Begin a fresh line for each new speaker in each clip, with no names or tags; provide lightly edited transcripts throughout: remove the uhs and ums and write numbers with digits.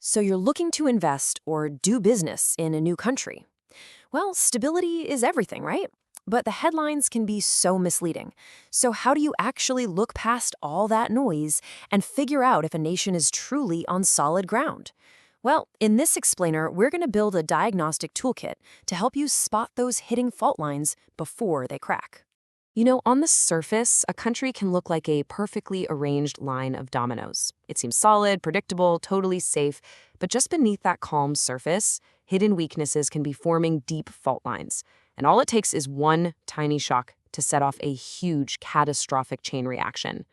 So you're looking to invest or do business in a new country. Well, stability is everything, right? But the headlines can be so misleading. So how do you actually look past all that noise and figure out if a nation is truly on solid ground? Well, in this explainer, we're going to build a diagnostic toolkit to help you spot those hidden fault lines before they crack. On the surface, a country can look like a perfectly arranged line of dominoes. It seems solid, predictable, totally safe, but just beneath that calm surface, hidden weaknesses can be forming deep fault lines. And all it takes is one tiny shock to set off a huge, catastrophic chain reaction.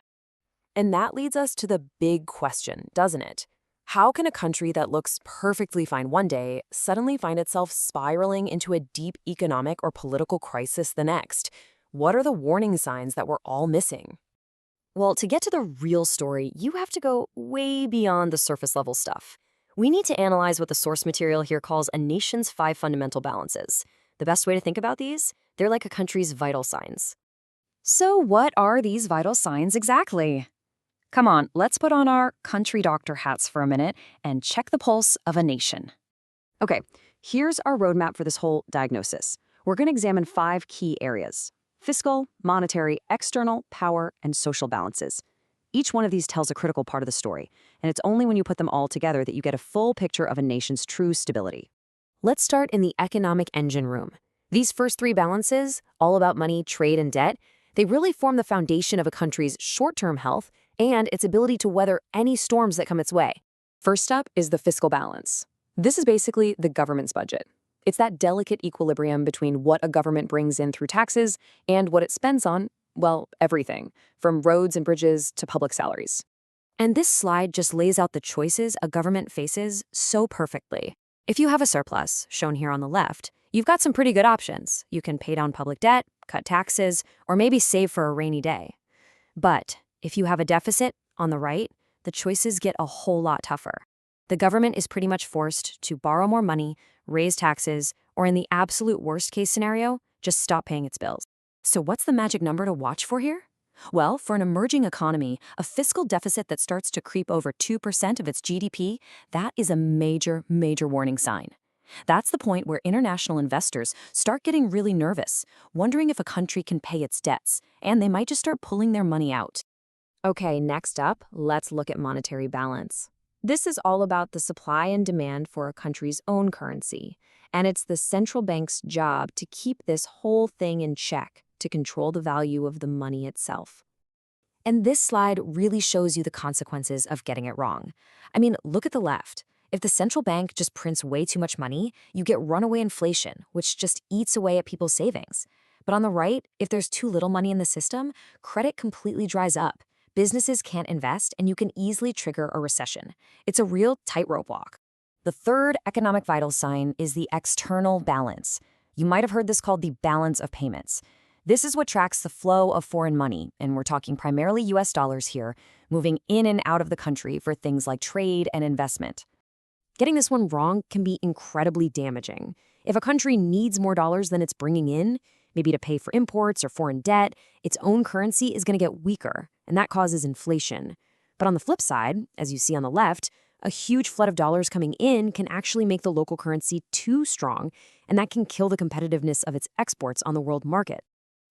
And that leads us to the big question, doesn't it? How can a country that looks perfectly fine one day suddenly find itself spiraling into a deep economic or political crisis the next? What are the warning signs that we're all missing? Well, to get to the real story, you have to go way beyond the surface level stuff. We need to analyze what the source material here calls a nation's 5 fundamental balances. The best way to think about these? They're like a country's vital signs.
So what are these vital signs exactly? Come on, let's put on our country doctor hats for a minute and check the pulse of a nation. Okay, here's our roadmap for this whole diagnosis. We're going to examine 5 key areas: fiscal, monetary, external, power, and social balances. Each one of these tells a critical part of the story, and it's only when you put them all together that you get a full picture of a nation's true stability.
Let's start in the economic engine room. These first 3 balances, all about money, trade, and debt, they really form the foundation of a country's short-term health and its ability to weather any storms that come its way.
First up is the fiscal balance. This is basically the government's budget. It's that delicate equilibrium between what a government brings in through taxes and what it spends on, well, everything, from roads and bridges to public salaries.
And this slide just lays out the choices a government faces so perfectly. If you have a surplus, shown here on the left, you've got some pretty good options. You can pay down public debt, cut taxes, or maybe save for a rainy day. But if you have a deficit, on the right, the choices get a whole lot tougher. The government is pretty much forced to borrow more money, raise taxes, or in the absolute worst-case scenario, just stop paying its bills. So what's the magic number to watch for here? Well, for an emerging economy, a fiscal deficit that starts to creep over 2% of its GDP, that is a major, major warning sign. That's the point where international investors start getting really nervous, wondering if a country can pay its debts, and they might just start pulling their money out. Okay, next up, let's look at monetary balance. This is all about the supply and demand for a country's own currency, and it's the central bank's job to keep this whole thing in check, to control the value of the money itself. And this slide really shows you the consequences of getting it wrong. I mean, look at the left. If the central bank just prints way too much money, you get runaway inflation, which just eats away at people's savings. But on the right, if there's too little money in the system, credit completely dries up. Businesses can't invest, and you can easily trigger a recession. It's a real tightrope walk. The third economic vital sign is the external balance. You might have heard this called the balance of payments. This is what tracks the flow of foreign money, and we're talking primarily US dollars here, moving in and out of the country for things like trade and investment. Getting this one wrong can be incredibly damaging. If a country needs more dollars than it's bringing in, maybe to pay for imports or foreign debt, its own currency is going to get weaker, and that causes inflation. But on the flip side, as you see on the left, a huge flood of dollars coming in can actually make the local currency too strong, and that can kill the competitiveness of its exports on the world market.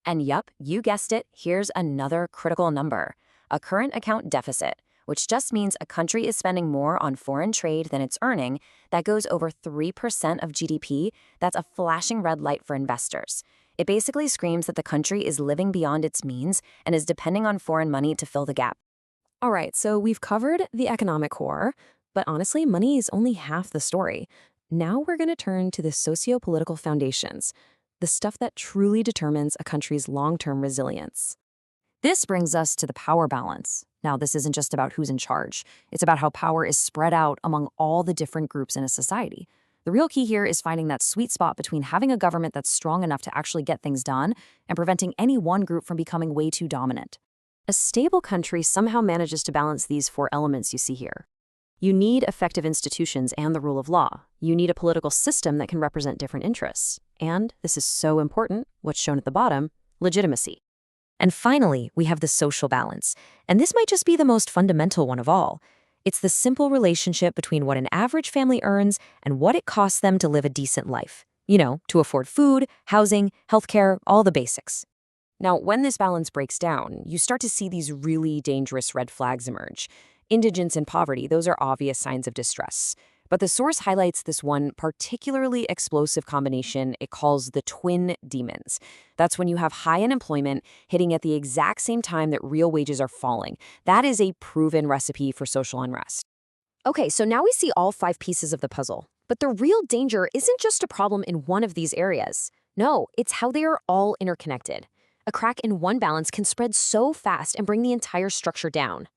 And yup, you guessed it, here's another critical number: a current account deficit, which just means a country is spending more on foreign trade than it's earning. That goes over 3% of GDP. That's a flashing red light for investors. It basically screams that the country is living beyond its means and is depending on foreign money to fill the gap. All right, so we've covered the economic core, but honestly, money is only half the story. Now we're going to turn to the socio-political foundations, the stuff that truly determines a country's long-term resilience. This brings us to the power balance. Now, this isn't just about who's in charge. It's about how power is spread out among all the different groups in a society. The real key here is finding that sweet spot between having a government that's strong enough to actually get things done and preventing any one group from becoming way too dominant. A stable country somehow manages to balance these 4 elements you see here. You need effective institutions and the rule of law. You need a political system that can represent different interests. And, this is so important, what's shown at the bottom, legitimacy. And finally, we have the social balance. And this might just be the most fundamental one of all. It's the simple relationship between what an average family earns and what it costs them to live a decent life. To afford food, housing, healthcare, all the basics. Now, when this balance breaks down, you start to see these really dangerous red flags emerge. Indigence and poverty, those are obvious signs of distress. But the source highlights this one particularly explosive combination it calls the twin demons. That's when you have high unemployment hitting at the exact same time that real wages are falling. That is a proven recipe for social unrest. Okay, so now we see all 5 pieces of the puzzle. But the real danger isn't just a problem in one of these areas. No, it's how they are all interconnected. A crack in one balance can spread so fast and bring the entire structure down.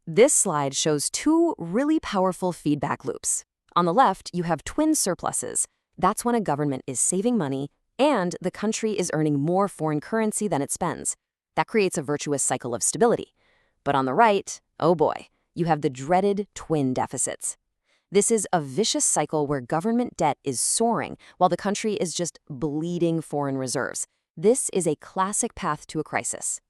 This slide shows 2 really powerful feedback loops. On the left, you have twin surpluses. That's when a government is saving money and the country is earning more foreign currency than it spends. That creates a virtuous cycle of stability. But on the right, oh boy, you have the dreaded twin deficits. This is a vicious cycle where government debt is soaring while the country is just bleeding foreign reserves. This is a classic path to a crisis.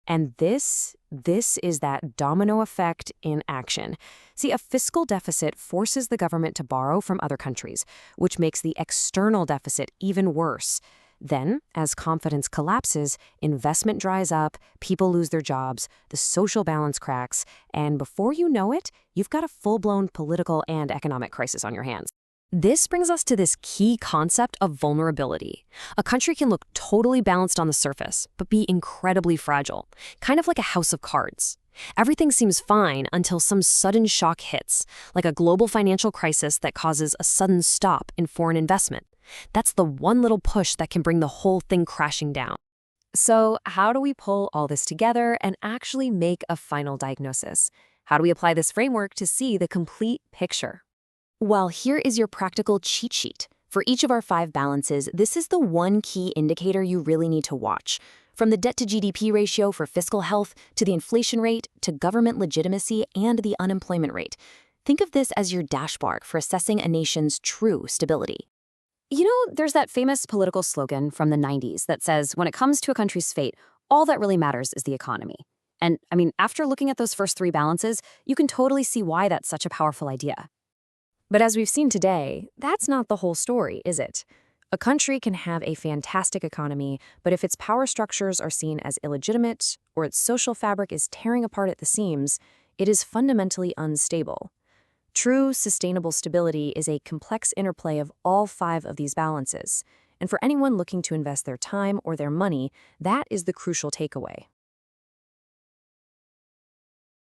And this is that domino effect in action. See, a fiscal deficit forces the government to borrow from other countries, which makes the external deficit even worse. Then, as confidence collapses, investment dries up, people lose their jobs, the social balance cracks, and before you know it, you've got a full-blown political and economic crisis on your hands. This brings us to this key concept of vulnerability. A country can look totally balanced on the surface, but be incredibly fragile, kind of like a house of cards. Everything seems fine until some sudden shock hits, like a global financial crisis that causes a sudden stop in foreign investment. That's the one little push that can bring the whole thing crashing down. So, how do we pull all this together and actually make a final diagnosis? How do we apply this framework to see the complete picture? Well, here is your practical cheat sheet. For each of our 5 balances, this is the one key indicator you really need to watch. From the debt to GDP ratio for fiscal health, to the inflation rate, to government legitimacy, and the unemployment rate. Think of this as your dashboard for assessing a nation's true stability. There's that famous political slogan from the 90s that says, when it comes to a country's fate, all that really matters is the economy. And, after looking at those first 3 balances, you can totally see why that's such a powerful idea. But as we've seen today, that's not the whole story, is it? A country can have a fantastic economy, but if its power structures are seen as illegitimate or its social fabric is tearing apart at the seams, it is fundamentally unstable. True sustainable stability is a complex interplay of all 5 of these balances. And for anyone looking to invest their time or their money, that is the crucial takeaway.